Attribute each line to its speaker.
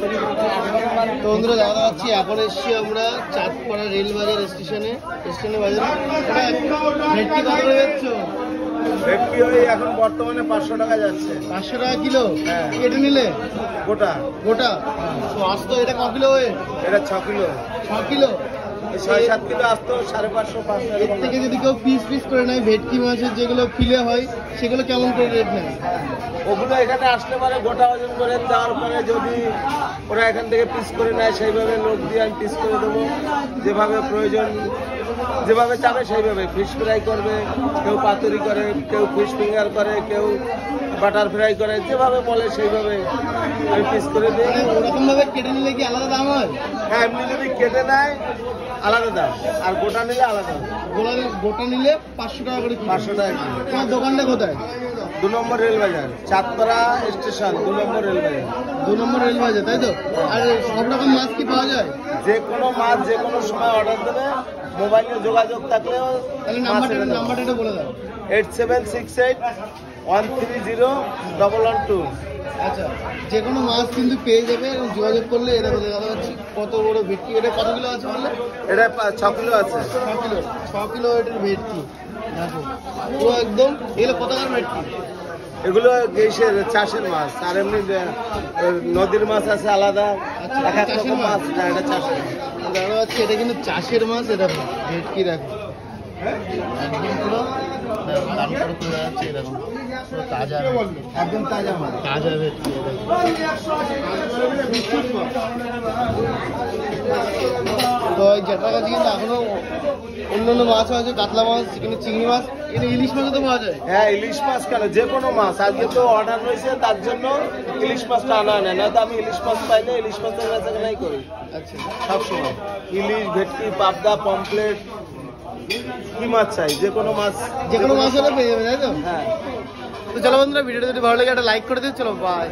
Speaker 1: তো বন্ধুরা দেখা যাচ্ছি এখন এসছি আমরা চাঁদপাড়া রেলবাজার স্টেশনে বাজারে। ভেটকি কত করে বেচছ?
Speaker 2: ভেটকি ওই এখন বর্তমানে 500 টাকা যাচ্ছে।
Speaker 1: 500 টাকা কিলো?
Speaker 2: হ্যাঁ।
Speaker 1: কেটে নিলে
Speaker 2: গোটা
Speaker 1: গোটা? আস্ত এটা ক কিলো ওয়েট?
Speaker 2: এটা 6 কিলো।
Speaker 1: 6 কিলো?
Speaker 2: 6-7 কিলো আসতো 550-500।
Speaker 1: এর থেকে যদি কেউ পিস করে নেয় ভেটকি মাছের যেগুলো ফিলে হয় সেগুলো কেমন করে রেট নেয়?
Speaker 2: ওগুলো এখানে আসলে পরে গোটা ওজন করে দেওয়ার পরে যদি ওরা এখান থেকে পিস করে নেয় সেইভাবে লোক দিয়ে আমি পিস করে দেবো, যেভাবে প্রয়োজন যেভাবে চাবে সেইভাবে। ফিশ ফ্রাই করবে, কেউ পাতুরি করে, কেউ ফিশ ফিঙ্গার করে, কেউ বাটার ফ্রাই করে, যেভাবে বলে সেইভাবে আমি পিস করে দিই।
Speaker 1: ওরকম ভাবে কেটে নিলে কি আলাদা দাম হয়?
Speaker 2: হ্যাঁ, এমনি যদি কেটে নেয় আলাদা দাম, আর গোটা নিলে আলাদা দাম।
Speaker 1: গোটা নিলে 500 টাকা করে।
Speaker 2: 500 টাকা কিলো।
Speaker 1: তোমার দোকানটা কোথায়?
Speaker 2: 2 নম্বর রেলবাজার, চাঁদপাড়া স্টেশন, 2 নম্বর রেলবাজার।
Speaker 1: 2 নম্বর রেলবাজার, তাই তো? আর সব রকম মাছ কি পাওয়া যায়?
Speaker 2: যে কোনো মাছ যে কোনো সময় অর্ডার দেবে, মোবাইলে যোগাযোগ থাকলেও।
Speaker 1: তাহলে নাম্বারটা বলে দাও।
Speaker 2: 8768130112।
Speaker 1: আচ্ছা, যে কোনো মাছ কিন্তু পেয়ে যাবে এবং যোগাযোগ করলে এটা বলে দেখা যাচ্ছে কত বড় ভেটকি। এটা কত কিলো আছে বললে?
Speaker 2: এটা 6 কিলো আছে।
Speaker 1: 6 কিলো এটার ভেটকি। দেখো পুরো একদম। এগুলো কত টাকার ভেটকি?
Speaker 2: এগুলো চাষের মাছ, আর এমনি নদীর মাছ আছে আলাদা। এক এক রকম মাছ। হ্যাঁ, এটা চাষের।
Speaker 1: দেখা যাচ্ছে এটা কিন্তু চাষের মাছ। এটা ভেটকি দেখো একদম পুরো তারপরে পুরো যাচ্ছে এরকম পুরো তাজা,
Speaker 2: একদম তাজা মাছ,
Speaker 1: তাজা ভেটকি। তো এই জেটার কাছে কিন্তু এখনো অন্য মাছও আছে, কাতলা মাছ, কিন্তু চিংড়ি মাছ, এখানে ইলিশ মাছও তো পাওয়া যায়।
Speaker 2: হ্যাঁ, ইলিশ মাছ কেন, যে কোনো মাছ। আজকে তো অর্ডার রয়েছে, তার জন্য ইলিশ মাছটা আনা নেয়, না তো আমি ইলিশ মাছ পাইলে ইলিশ মাছের বেচাকেনাই করি।
Speaker 1: আচ্ছা,
Speaker 2: সবসময় ইলিশ, ভেটকি, পাবদা, পমফ্লেট, কি মাছ চাই, যে কোনো মাছ
Speaker 1: হলে পেয়ে যাবে, তাই তো?
Speaker 2: হ্যাঁ।
Speaker 1: তো চলো বন্ধুরা, ভিডিওটা যদি ভালো লাগে একটা লাইক করে দিও। চলো বাই।